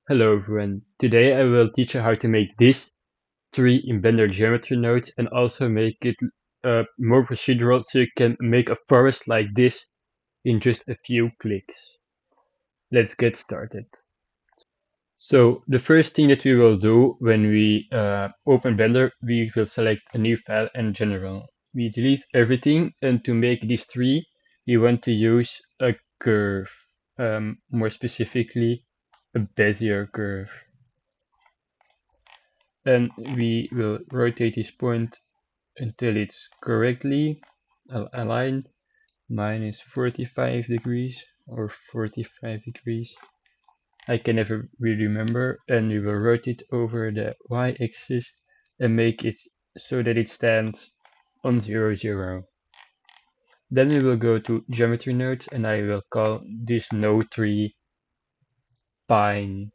Hello everyone, today I will teach you how to make this tree in Blender geometry nodes and also make it more procedural so you can make a forest like this in just a few clicks. Let's get started. So the first thing that we will do when we open Blender, we will select a new file and general. We delete everything, and to make this tree we want to use a curve, more specifically a Bezier curve. And we will rotate this point until it's correctly aligned, minus 45 degrees or 45 degrees. I can never really remember, and we will rotate over the y-axis and make it so that it stands on 0, 0. Then we will go to geometry nodes and I will call this node tree pine.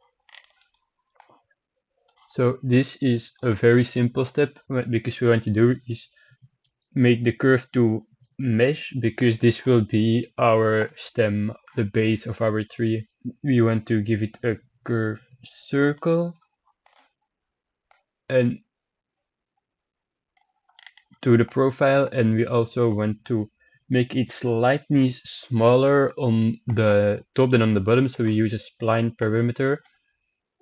So this is a very simple step because we want to do is make the curve to mesh because this will be our stem, the base of our tree. We want to give it a curve circle and to the profile, and we also want to make it slightly smaller on the top than on the bottom, so we use a spline parameter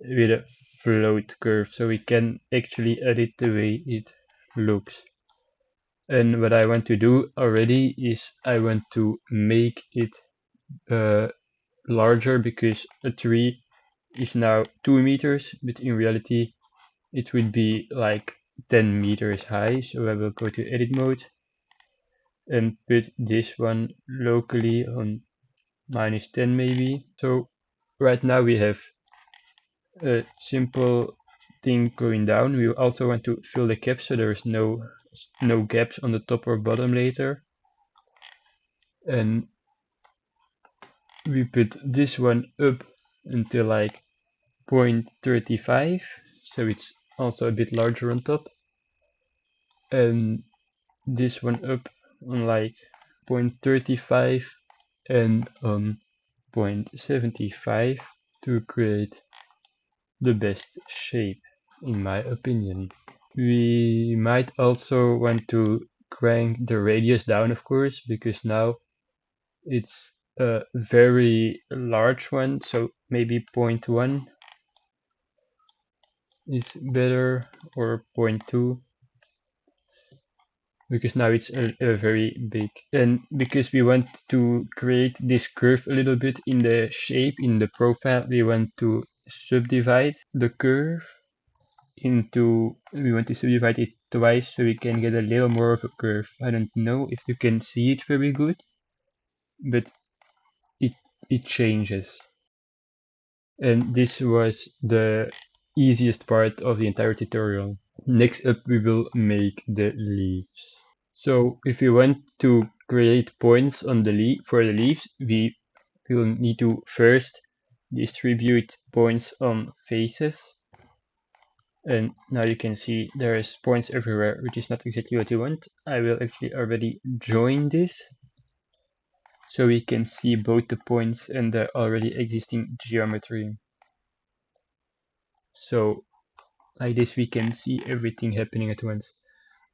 with a float curve so we can actually edit the way it looks. And what I want to do already is I want to make it larger because a tree is now 2 meters, but in reality it would be like 10 meters high. So I will go to edit mode and put this one locally on minus 10 maybe. So right now we have a simple thing going down. We also want to fill the gaps so there is no gaps on the top or bottom later. And we put this one up until like 0.35, so it's also a bit larger on top, and this one up on like 0.35 and on 0.75 to create the best shape, in my opinion. We might also want to crank the radius down, of course, because now it's a very large one, so maybe 0.1 is better, or 0.2, because now it's a very big. And because we want to create this curve a little bit in the shape, in the profile, we want to subdivide the curve we want to subdivide it twice so we can get a little more of a curve. I don't know if you can see it very good, but it, it changes. And this was the easiest part of the entire tutorial. Next up, we will make the leaves. So if we want to create points on the for the leaves, we will need to first distribute points on faces. And now you can see there is points everywhere, which is not exactly what you want. I will actually already join this so we can see both the points and the already existing geometry. So like this we can see everything happening at once.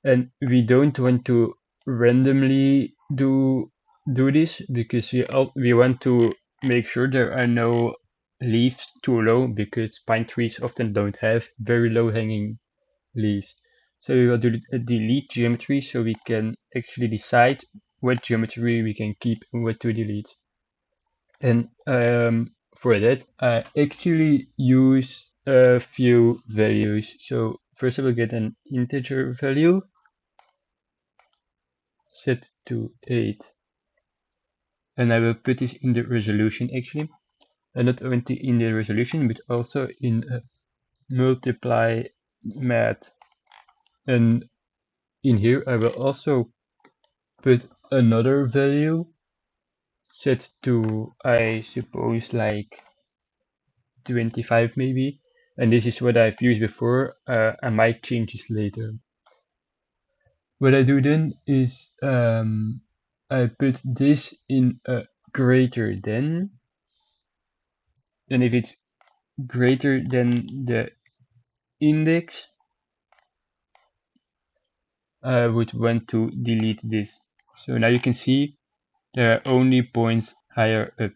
And we don't want to randomly do this because we want to make sure there are no leaves too low, because pine trees often don't have very low hanging leaves. So we will do a delete geometry so we can actually decide what geometry we can keep and what to delete. And for that I actually use a few values. So first I will get an integer value set to 8, and I will put this in the resolution actually, and not only in the resolution but also in multiply math. And in here I will also put another value set to, I suppose, like 25 maybe, and this is what I've used before. I might change this later. What I do then is I put this in a greater than, and if it's greater than the index, I would want to delete this. So now you can see there are only points higher up.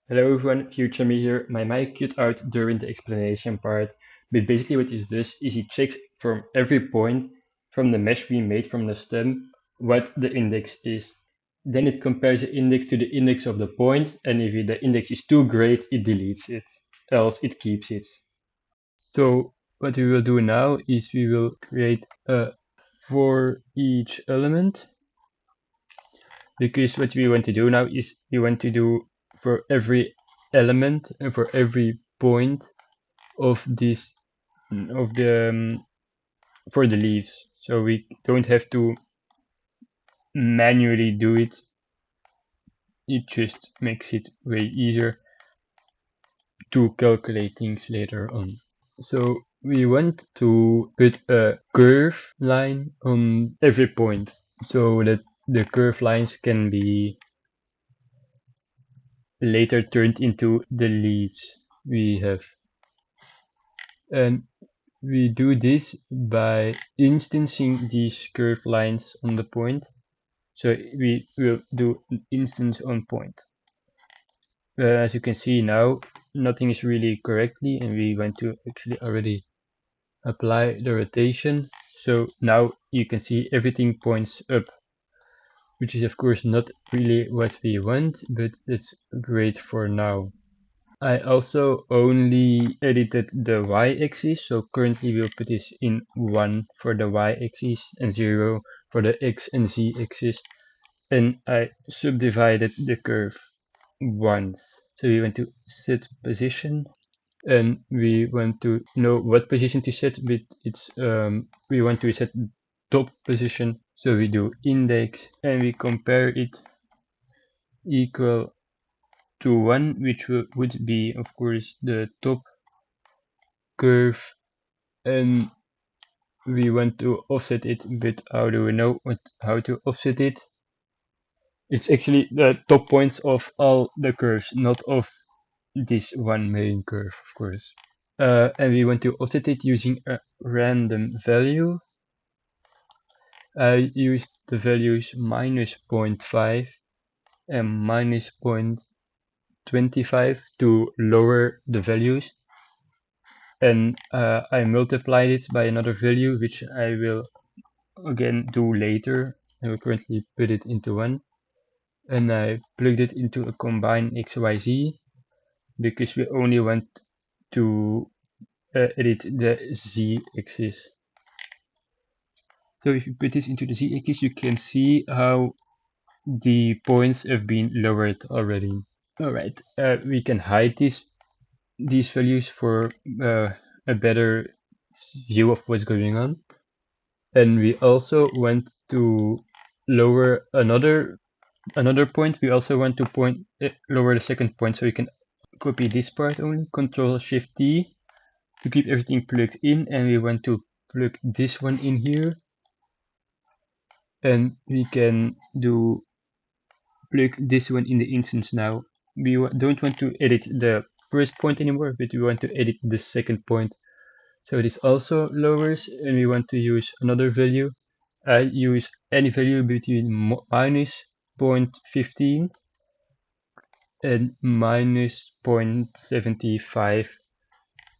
Hello everyone, Future Me here. My mic cut out during the explanation part, but basically what this does is it checks from every point from the mesh we made from the stem what the index is. Then it compares the index to the index of the point, and if the index is too great, it deletes it, else it keeps it. So what we will do now is we will create a for each element, because what we want to do now is we want to do for every element and for every point of this of the for the leaves, so we don't have to manually do it. It just makes it way easier to calculate things later on. So we want to put a curve line on every point so that the curve lines can be later turned into the leaves we have. And we do this by instancing these curve lines on the point. So we will do an instance on point. As you can see now, nothing is really correctly, and we want to actually already apply the rotation. So now you can see everything points up, which is of course not really what we want, but it's great for now. I also only edited the y-axis, so currently we'll put this in 1 for the y-axis and 0 for the x and z-axis, and I subdivided the curve once. So we want to set position, and we want to know what position to set, but we want to set top position, so we do index and we compare it equal to 1, which would be of course the top curve, and we want to offset it, but how do we know how to offset it? It's actually the top points of all the curves, not of this one main curve, of course. And we want to offset it using a random value. I used the values minus 0.5 and minus 0.25 to lower the values, and I multiplied it by another value, which I will again do later. I will currently put it into 1, and I plugged it into a combine XYZ because we only want to edit the Z-axis. So if you put this into the Z-axis, you can see how the points have been lowered already. Alright, we can hide these values for a better view of what's going on. And we also want to lower another point. We also want to lower the second point, so we can copy this part only, Control Shift T to keep everything plugged in, and we want to plug this one in here, and we can do plug this one in the instance now. We don't want to edit the first point anymore, but we want to edit the second point. So this also lowers, and we want to use another value. I use any value between minus 0.15 and minus 0.75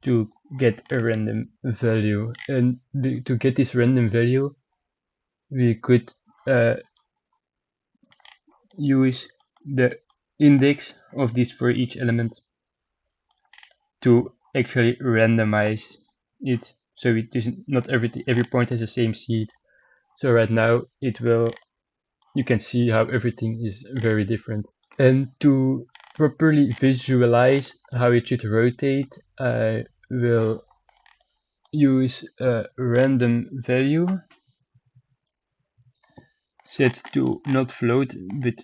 to get a random value. And to get this random value, we could use the index of this for each element to actually randomize it, so it isn't not every point has the same seed. So right now you can see how everything is very different. And to properly visualize how it should rotate, I will use a random value set to not float but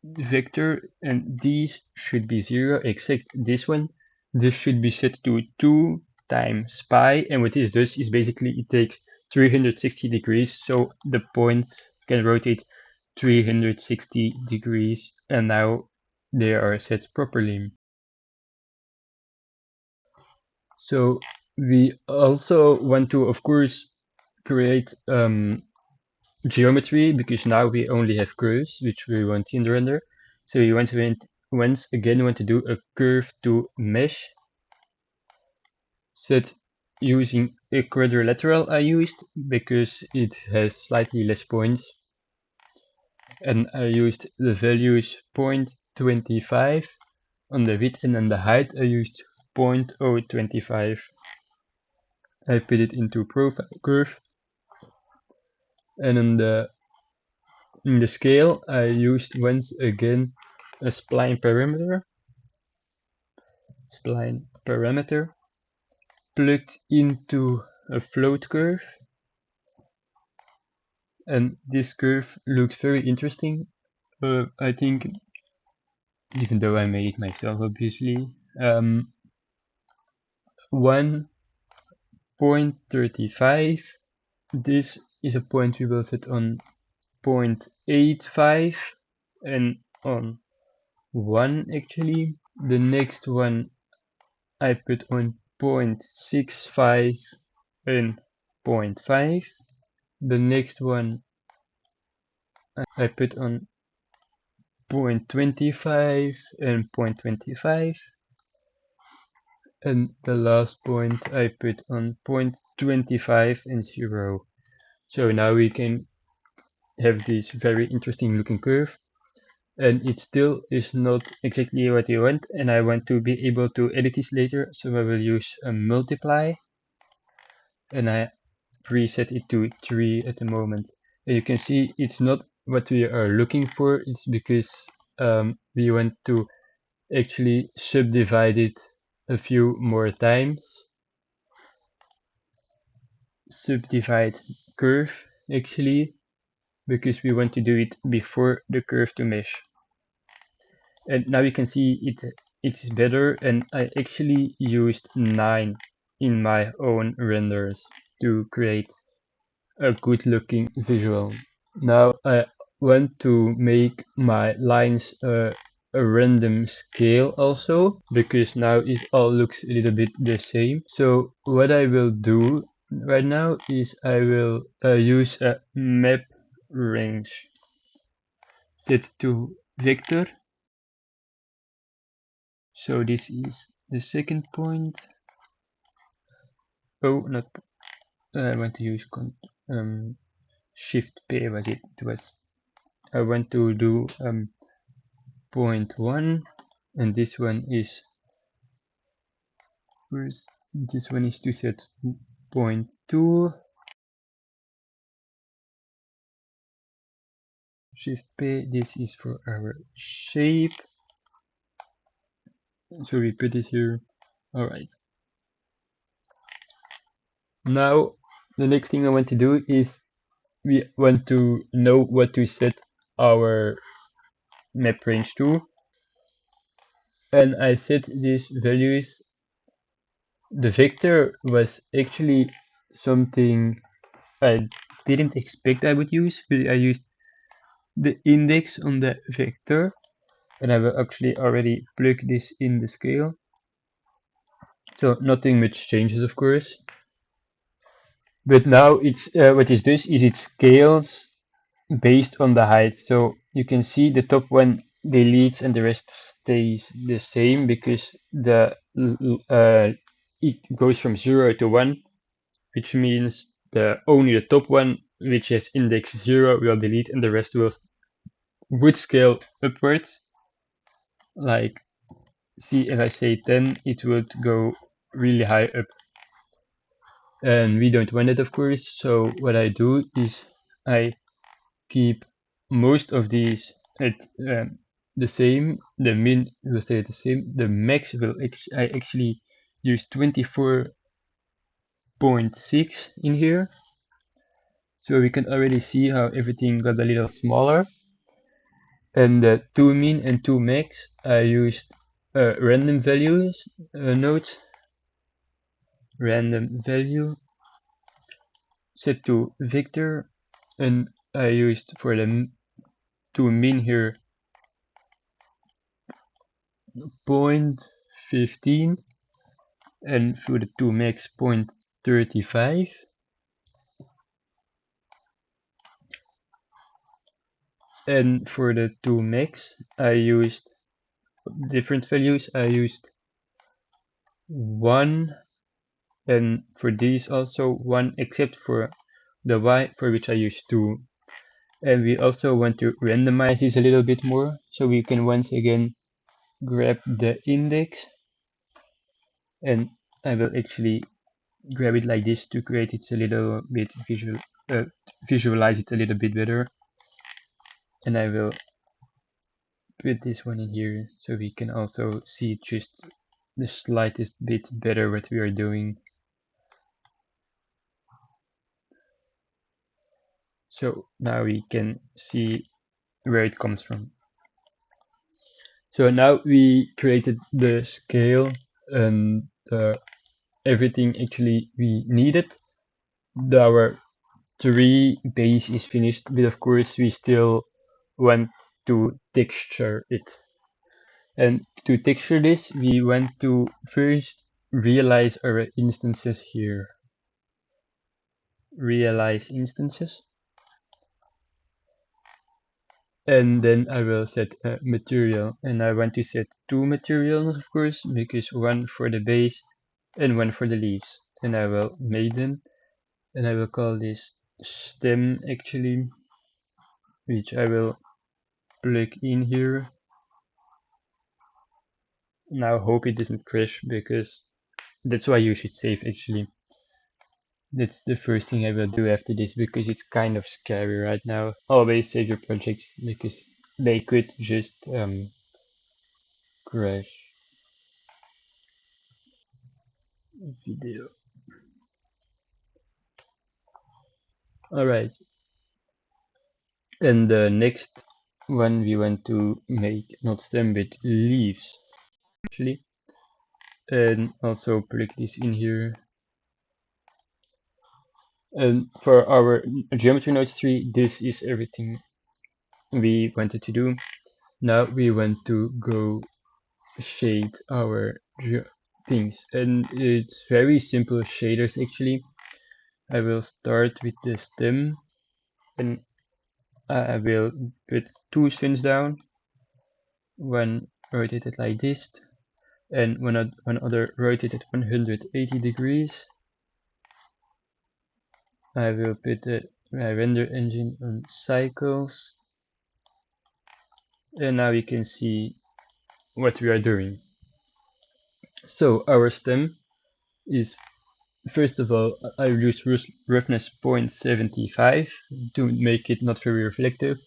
vector, and these should be 0 except this one. This should be set to 2 times pi, and what this does is basically it takes 360 degrees, so the points can rotate 360 degrees, and now they are set properly. So we also want to, of course, create geometry, because now we only have curves, which we want in the render. So we want to once again want to do a curve to mesh set using a quadrilateral I used because it has slightly less points, and I used the values 0.25 on the width, and on the height I used 0.025. I put it into profile curve, and on the in the scale I used once again a spline parameter plugged into a float curve, and this curve looks very interesting. I think, even though I made it myself, obviously, 1.35. This is a point we will set on 0.85 and on 1 actually. The next one I put on 0.65 and zero point 0.5. The next one I put on 0.25 and 0.25. And the last point I put on 0.25 and 0. So now we can have this very interesting looking curve, and it still is not exactly what you want, and I want to be able to edit this later, so I will use a multiply, and I preset it to 3 at the moment. And you can see it's not what we are looking for. It's because we want to actually subdivide it a few more times. Subdivide curve actually, because we want to do it before the curve to mesh. And now you can see it's better, and I actually used 9 in my own renders to create a good looking visual. Now I want to make my lines a random scale also, because now it all looks a little bit the same. So what I will do right now is I will use a map range set to vector. So this is the second point. Oh, not. I want to use Shift P was it? It was. I want to do 0.1, and this one is. Where's this one is to set 0.2. Shift P. This is for our shape. So we put it here. All right. Now the next thing I want to do is we want to know what to set our map range to, and I set these values. The vector was actually something I didn't expect I would use, but I used the index on the vector, and I will actually already plug this in the scale. So nothing much changes, of course. But now it's what it does is it scales based on the height. So you can see the top one deletes and the rest stays the same, because the it goes from 0 to 1, which means only the top one, which has index 0, will delete, and the rest would scale upwards. Like, see, if I say 10, it would go really high up. And we don't want it, of course, so what I do is I keep most of these at the same. The min will stay the same. The max will I actually use 24.6 in here, so we can already see how everything got a little smaller. And the two min and two max I used random values nodes. Random value set to vector, and I used for the two min here 0.15, and for the 2 max 0.35, and for the 2 max I used different values. I used 1, and for these also 1, except for the y, for which I used 2. And we also want to randomize this a little bit more, so we can once again grab the index, and I will actually grab it like this to create it a little bit visualize it a little bit better. And I will put this one in here so we can also see just the slightest bit better what we are doing. So now we can see where it comes from. So now we created the scale and everything actually we needed. Our 3 base is finished, but of course we still want to texture it. And to texture this, we want to first realize our instances here. Realize instances. And then I will set a material, and I want to set 2 materials, of course, because 1 for the base and 1 for the leaves. And I will make them, and I will call this stem actually, which I will plug in here. Now hope it doesn't crash, because that's why you should save actually. That's the first thing I will do after this, because it's kind of scary right now. Always save your projects, because they could just crash. Video. Alright. And the next one we want to make not stem but leaves actually. And also plug this in here. And for our geometry nodes tree, this is everything we wanted to do. Now we want to go shade our things, and it's very simple shaders actually. I will start with the stem, and I will put 2 swings down, one rotated like this, and one other rotated 180 degrees. I will put my render engine on cycles, and now you can see what we are doing. So our stem is, first of all, I use roughness 0.75 to make it not very reflective,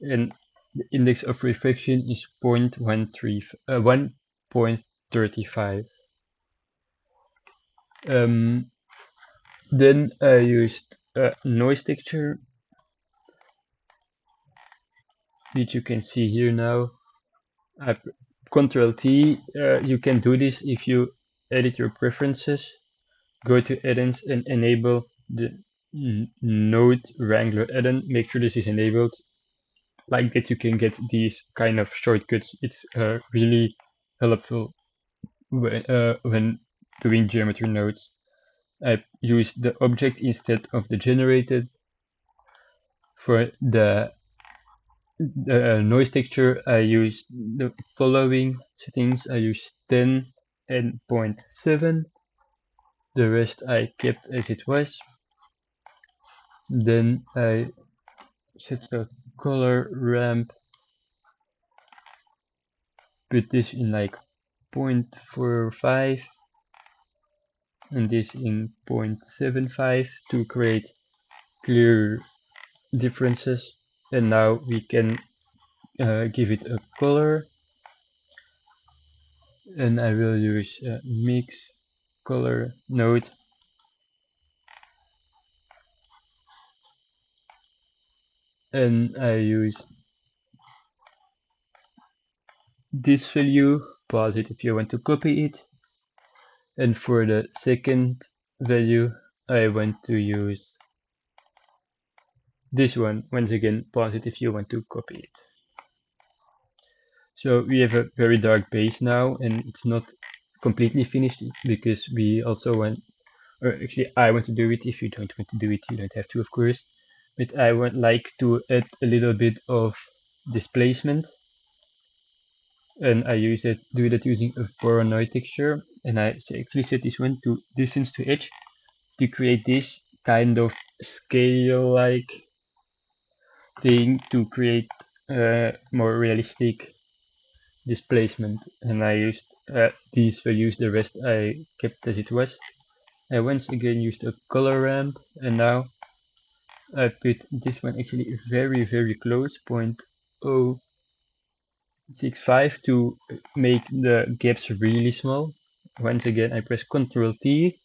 and the index of reflection is 1.35. Then I used a noise texture, which you can see here now. Control T, you can do this if you edit your preferences. Go to add-ins and enable the node wrangler add-in. Make sure this is enabled. Like that you can get these kind of shortcuts. It's really helpful when doing geometry nodes. I use the object instead of the generated. For the noise texture, I use the following settings. I use 10 and 0.7. The rest I kept as it was. Then I set the color ramp, put this in like 0.45 and this in 0.75 to create clear differences. And now we can give it a color, and I will use a mix color node, and I use this value, pause it if you want to copy it, and for the second value I want to use this one. Once again, pause it if you want to copy it. So we have a very dark base now, and it's not completely finished because we also want, or actually I want to do it. If you don't want to do it, you don't have to, of course. But I would like to add a little bit of displacement, and I do that using a Voronoi texture, and I actually set this one to distance to edge to create this kind of scale-like thing to create more realistic displacement. And I used these values, the rest I kept as it was. I once again used a color ramp, and now I put this one actually very close, 0.065 to make the gaps really small. Once again I press Ctrl T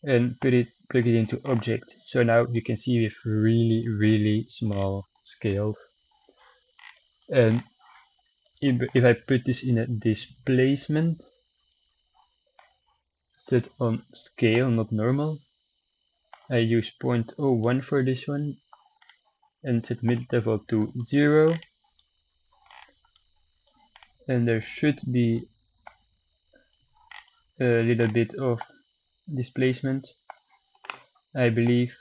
and plug it into object. So now you can see with really small scales. And if I put this in a displacement, set on scale, not normal, I use 0.01 for this one and set mid level to 0. And there should be a little bit of displacement, I believe.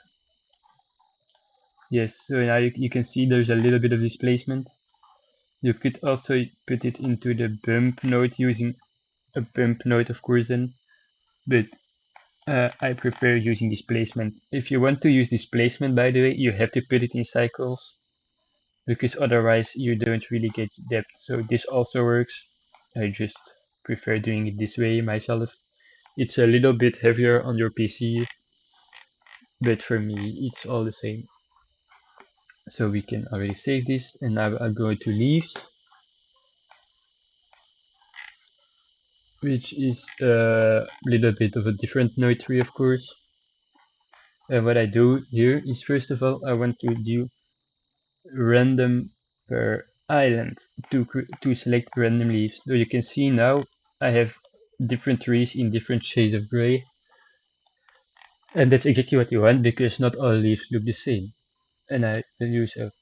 Yes, so now you can see there's a little bit of displacement. You could also put it into the bump node using a bump node, of course, then, but I prefer using displacement. If you want to use displacement, by the way, you have to put it in cycles, because otherwise you don't really get depth. So this also works. I just prefer doing it this way myself. It's a little bit heavier on your PC, but for me it's all the same. So we can already save this, and now I'll go to leaves, which is a little bit of a different node tree, of course. And what I do here is, first of all, I want to do random per island to select random leaves. So you can see now I have different trees in different shades of gray, and that's exactly what you want because not all leaves look the same. And I will use a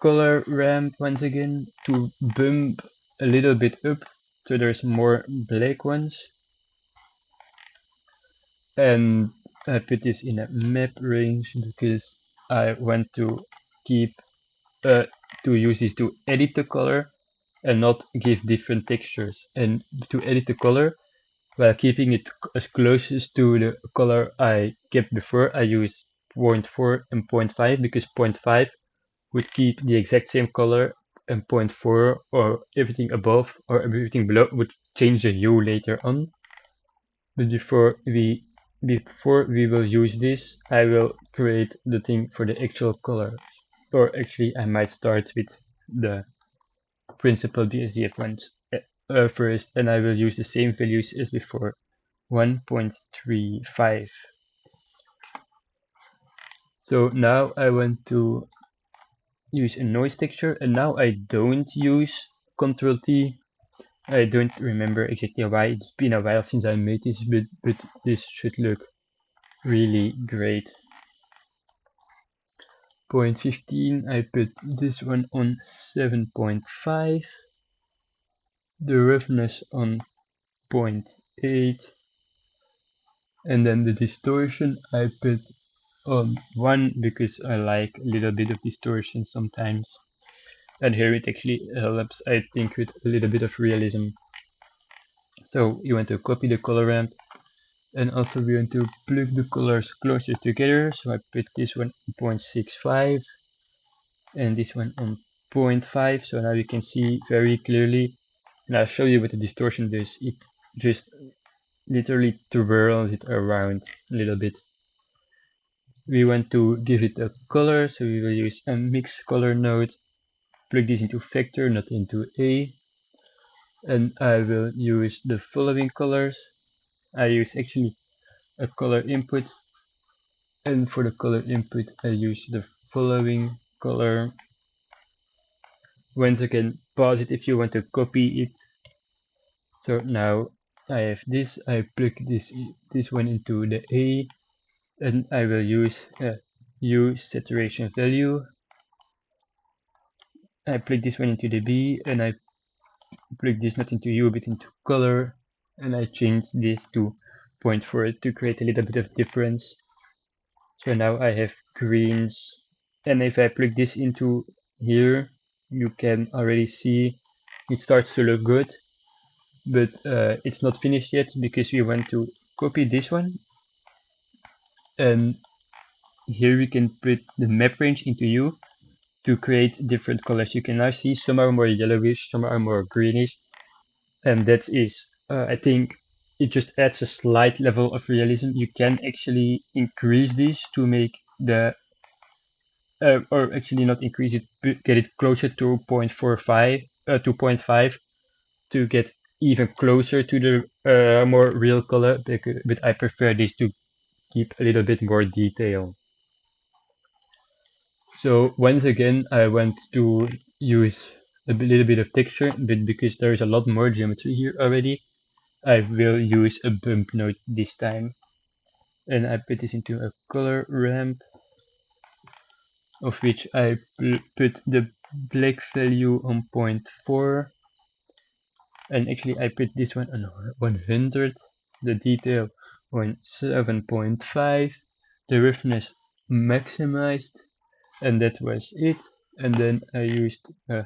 color ramp once again to bump a little bit up so there's more black ones, and I put this in a map range because I want to keep uh, to use this to edit the color and not give different textures, and to edit the color while keeping it as close as to the color I kept before. I use zero point 0.4 and zero point 0.5 because zero point 0.5 would keep the exact same color, and zero point 0.4 or everything above or everything below would change the hue later on. But before we will use this, I will create the thing for the actual color. Or actually, I might start with the principal BSDF ones first, and I will use the same values as before, 1.35. So now I want to use a noise texture, and now I don't use Ctrl T. I don't remember exactly why. It's been a while since I made this, but this should look really great. 0.15, I put this one on 7.5, the roughness on 0.8, and then the distortion I put on 1 because I like a little bit of distortion sometimes. And here it actually helps, I think, with a little bit of realism. So you want to copy the color ramp, and also we want to plug the colors closer together. So I put this one on 0.65 and this one on 0.5. So now you can see very clearly, and I'll show you what the distortion does. It just literally twirls it around a little bit. We want to give it a color, so we will use a mix color node, plug this into vector, not into A, and I will use the following colors. I use actually a color input, and for the color input I use the following color. Once again, pause it if you want to copy it. So now I have this, I plug this one into the A, and I will use a hue saturation value. I plug this one into the B, and I plug this not into hue but into color, and I changed this to 0.4 to create a little bit of difference. So now I have greens, and if I plug this into here, you can already see it starts to look good, but it's not finished yet because we want to copy this one, and here we can put the map range into U to create different colors. You can now see some are more yellowish, some are more greenish, and that is, I think, it just adds a slight level of realism. You can actually increase this to make the, or actually not increase it, but get it closer to 0.45, 2.5 to get even closer to the more real color, but I prefer this to keep a little bit more detail. So once again, I want to use a little bit of texture, but because there is a lot more geometry here already, I will use a bump node this time. And I put this into a color ramp, of which I put the black value on 0.4. And actually I put this one on 100, the detail on 7.5, the roughness maximized, and that was it. And then I used a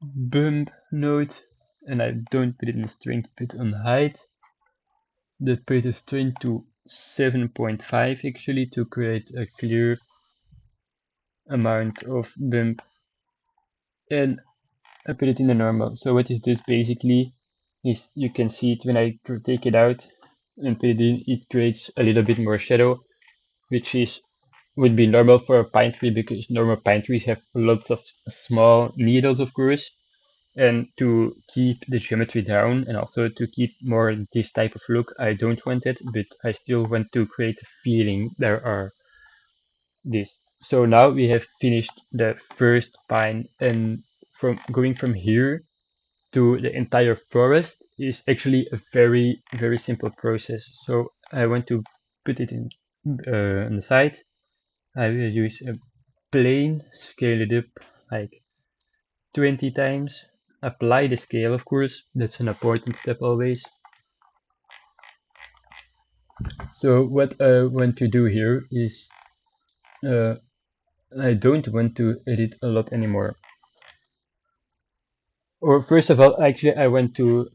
bump node, and I don't put it in strength, put on height. That put the strength to 7.5 actually to create a clear amount of bump, and I put it in the normal. So what is this basically is you can see it when I take it out and put it in, it creates a little bit more shadow, which is would be normal for a pine tree because normal pine trees have lots of small needles, of course. And to keep the geometry down and also to keep more this type of look, I don't want it, but I still want to create a feeling there are this. So now we have finished the first pine, and from going from here to the entire forest is actually a very, very simple process. So I want to put it in on the side. I will use a plane, scale it up like 20 times. Apply the scale, of course, that's an important step always. So what I want to do here is uh, I don't want to edit a lot anymore. Or first of all, actually I want to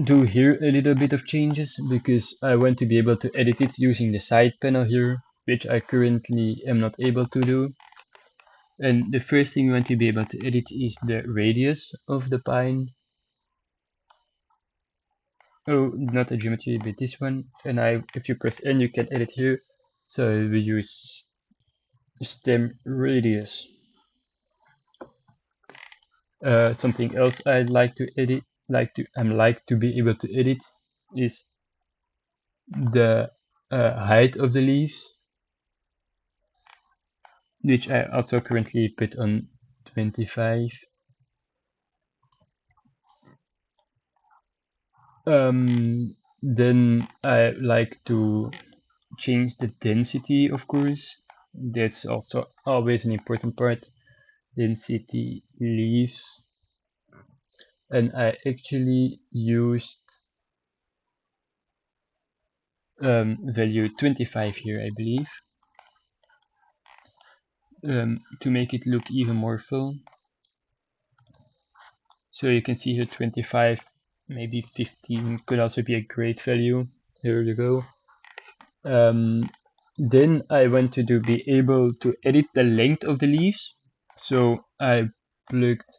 do here a little bit of changes because I want to be able to edit it using the side panel here, which I currently am not able to do. And the first thing we want to be able to edit is the radius of the pine. Oh, not a geometry, but this one. And if you press N, you can edit here. So we use stem radius. Something else I'd like to edit, like to be able to edit, is the height of the leaves, which I also currently put on 25. Then I like to change the density, of course. That's also always an important part. Density leaves. And I actually used value 25 here, I believe, to make it look even more full. So you can see here 25, maybe 15 could also be a great value. Here you go. Then I want to be able to edit the length of the leaves. So I plugged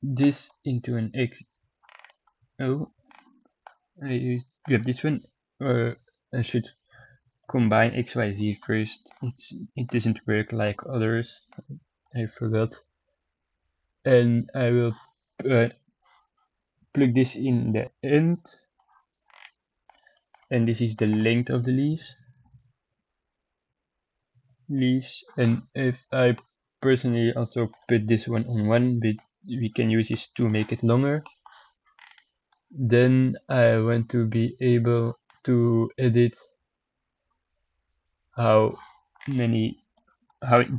this into an X. Oh, I grab this one. I should combine XYZ first. It doesn't work like others. I forgot. And I will uh, plug this in the end. And this is the length of the leaves. And if I personally also put this one on 1, but we can use this to make it longer. Then I want to be able to edit how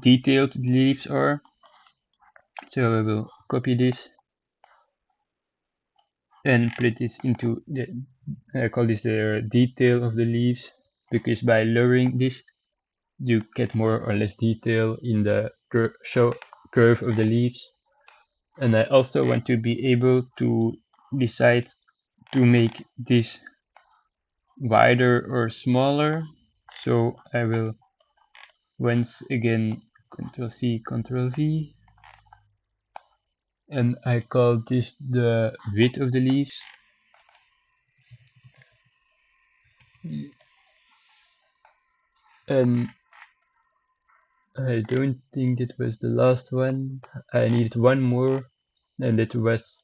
detailed the leaves are. So I will copy this and put this into the, I call this the detail of the leaves, because by lowering this you get more or less detail in the curve of the leaves. And I also want to be able to decide to make this wider or smaller. So I will once again Ctrl C, Ctrl V, and I call this the width of the leaves. And I don't think that was the last one. I needed one more, and it was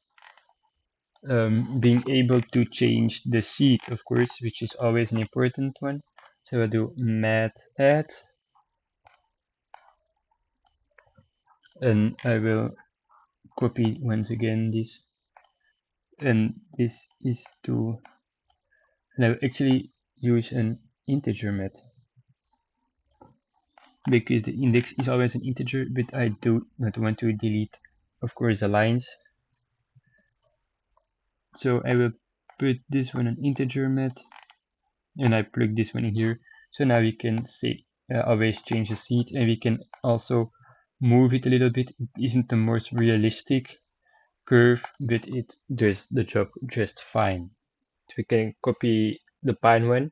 being able to change the seed, of course, which is always an important one. So I'll do mat add, and I will copy once again this, and this is to, and I will actually use an integer mat, because the index is always an integer, but I do not want to delete, of course, the lines. So I will put this one an integer mat, and I plug this one in here. So now we can say always change the seed, and we can also move it a little bit. It isn't the most realistic curve, but it does the job just fine. So we can copy the pine one,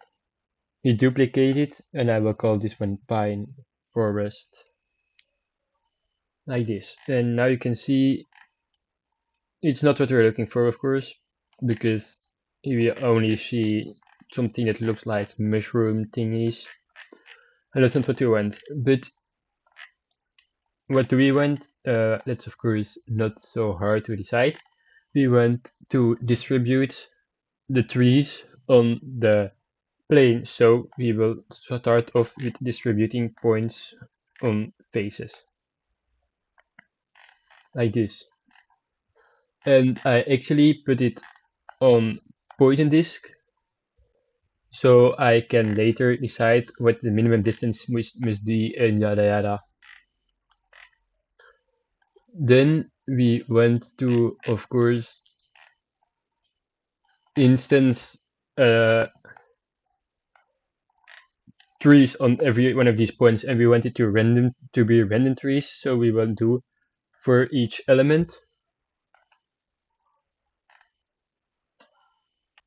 we duplicate it, and I will call this one pine forest, like this. And now you can see it's not what we're looking for, of course, because we only see something that looks like mushroom thingies. And that's not what we want. But what do we want? That's of course not so hard to decide. We want to distribute the trees on the plane, so we will start off with distributing points on faces, like this. And I actually put it on poison disk, so I can later decide what the minimum distance must be, and yada yada. Then we went to, of course, instance trees on every one of these points, and we want it to be random trees. So we will do for each element,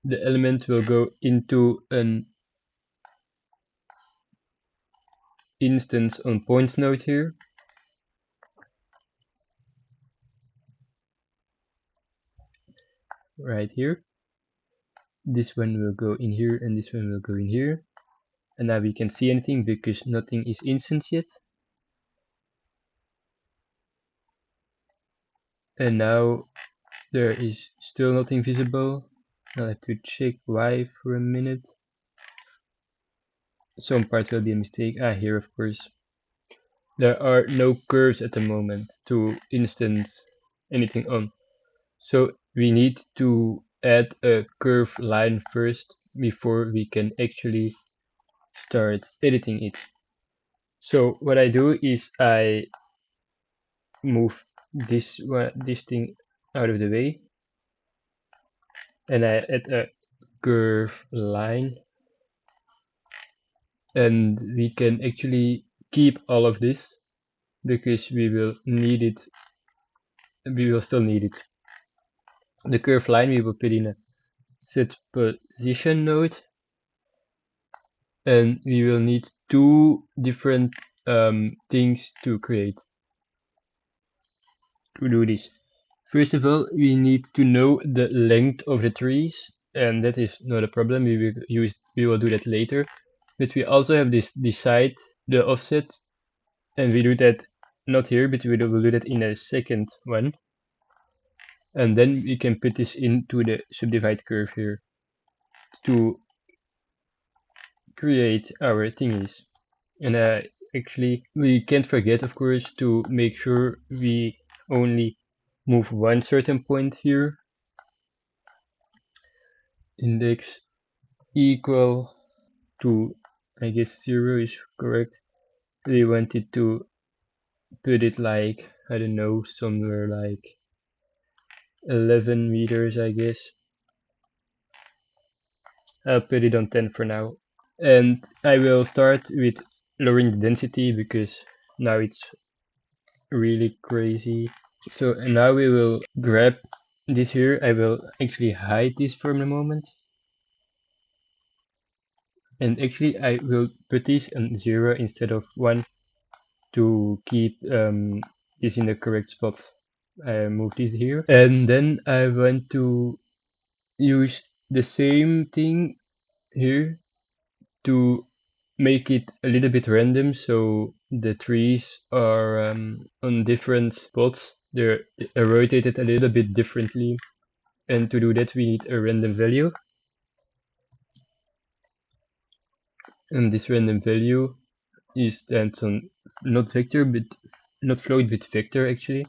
the element will go into an instance on points node here, right here. This one will go in here, and this one will go in here. And now we can see anything because nothing is instance yet. And now there is still nothing visible. I'll have to check why for a minute. Some part will be a mistake. Ah, here of course. There are no curves at the moment to instance anything on. So we need to add a curve line first before we can actually start editing it. So what I do is I move this thing out of the way, and I add a curve line, and we can actually keep all of this because we will need it. We will still need it. The curve line we will put in a set position node, and we will need two different things to do this. First of all, we need to know the length of the trees, and that is not a problem. We will do that later. But we also have this decide the offset, and we do that not here, but we will do that in a second one. And then we can put this into the subdivide curve here to create our thingies. And actually, we can't forget, of course, to make sure we only move one certain point here. Index equal to, I guess 0 is correct. We wanted to put it like, I don't know, somewhere like 11 meters, I guess. I'll put it on 10 for now. And I will start with lowering the density because now it's really crazy. So and now we will grab this here. I will actually hide this for a moment. And actually I will put this on 0 instead of 1 to keep this in the correct spots. I move this here. And then I want to use the same thing here to make it a little bit random so the trees are on different spots. They're rotated a little bit differently. And to do that we need a random value. And this random value is stands on not vector but not float but vector actually.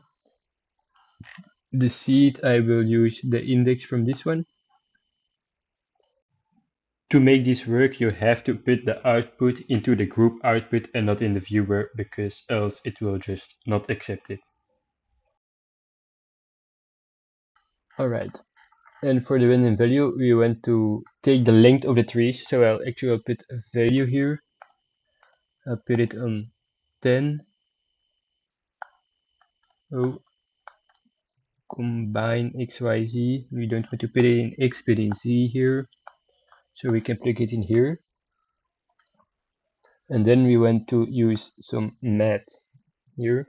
The seed I will use the index from this one. To make this work you have to put the output into the group output and not in the viewer because else it will just not accept it. Alright, and for the random value we want to take the length of the trees, so I'll actually put a value here. I'll put it on 10. Oh, combine XYZ. We don't want to put it in X but in Z here, so we can plug it in here. And then we want to use some math here.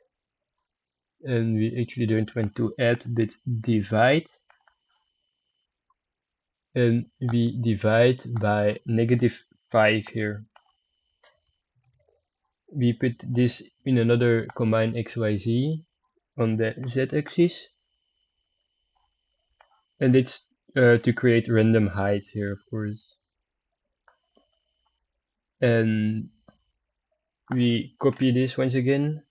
And we actually don't want to add but divide. And we divide by -5 here. We put this in another combine XYZ on the Z-axis. And it's to create random heights here, of course. And we copy this once again,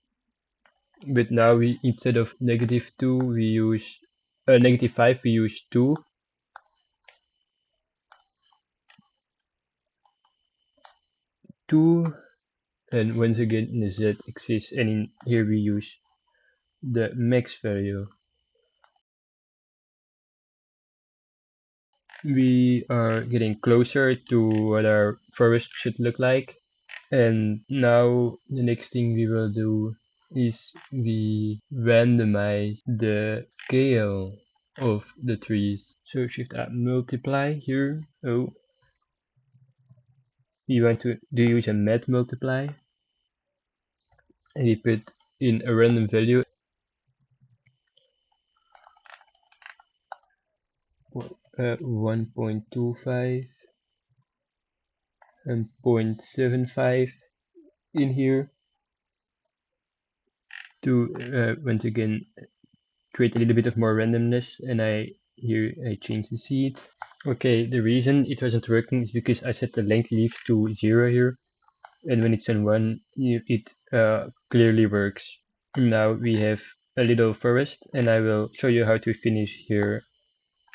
but now we instead of -2 we use -5 we use 2. And once again in the z-axis, and in here we use the max value. We are getting closer to what our forest should look like. And now the next thing we will do is we randomize the scale of the trees. So shift add multiply here. Oh, we want to use a math multiply, and we put in a random value 1.25 and 0.75 in here to once again create a little bit of more randomness. And I change the seed. Okay, the reason it wasn't working is because I set the length leaves to 0 here, and when it's on 1 it clearly works. Now we have a little forest, and I will show you how to finish here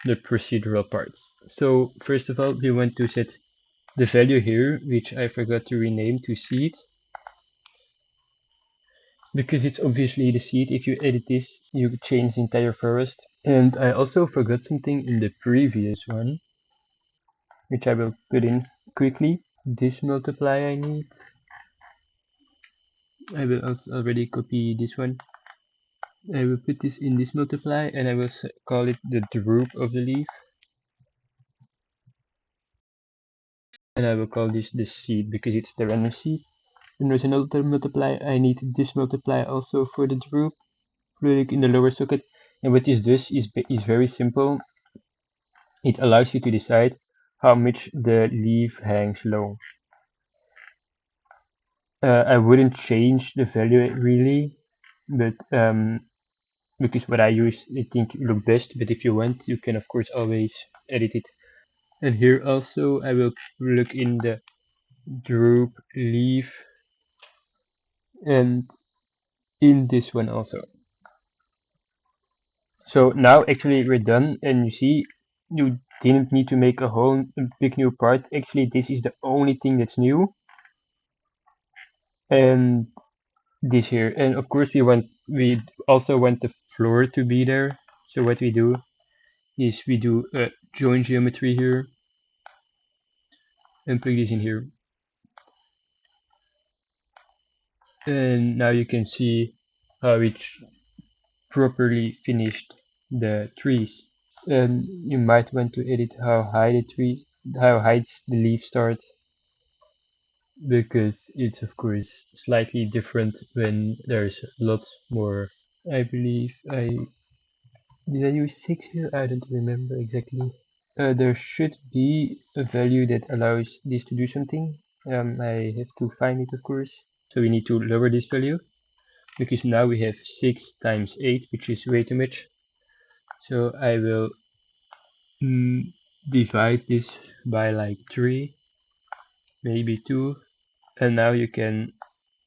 the procedural parts. So first of all we want to set the value here, which I forgot to rename to seed, because it's obviously the seed. If you edit this you change the entire forest. And I also forgot something in the previous one, which I will put in quickly. This multiply I need. I will also already copy this one. I will put this in this multiply, and I will call it the droop of the leaf. And I will call this the seed because it's the random seed. And there's another multiply. I need this multiply also for the droop, like in the lower socket. And what this does is very simple. It allows you to decide how much the leaf hangs low. I wouldn't change the value really, but because what I use I think look best. But if you want, you can of course always edit it. And here also I will look in the droop leaf and in this one also. So now actually we're done, and you see you didn't need to make a whole big new part. Actually this is the only thing that's new, and this here. And of course we also want the floor to be there. So what we do is we do a join geometry here, and plug this in here. And now you can see how it properly finished the trees. And you might want to edit how high the leaf starts, because it's of course slightly different when there's lots more. I believe did I use 6 here? I don't remember exactly. There should be a value that allows this to do something. I have to find it, of course. So we need to lower this value, because now we have 6 times 8, which is way too much. So I will mm, divide this by like 3, maybe 2, and now you can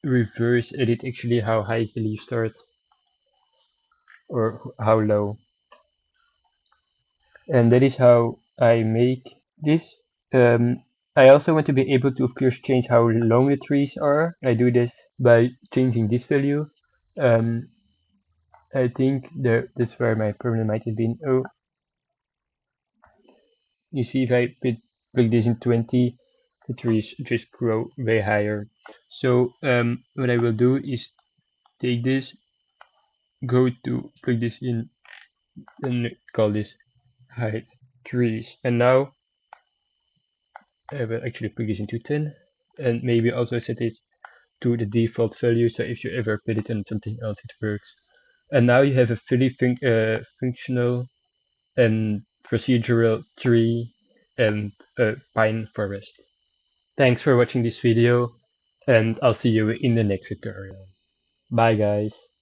reverse edit actually how high is the leaf start, or how low. And that is how I make this. I also want to be able to, of course, change how long the trees are. I do this by changing this value. Um, I think that's where my problem might have been. Oh, you see, if I plug this in 20, the trees just grow way higher. So what I will do is take this, go to plug this in, and call this height trees. And now I will actually plug this into 10, and maybe also set it to the default value, so if you ever put it on something else, it works. And now you have a fully functional and procedural tree and a pine forest. Thanks for watching this video, and I'll see you in the next tutorial. Bye guys.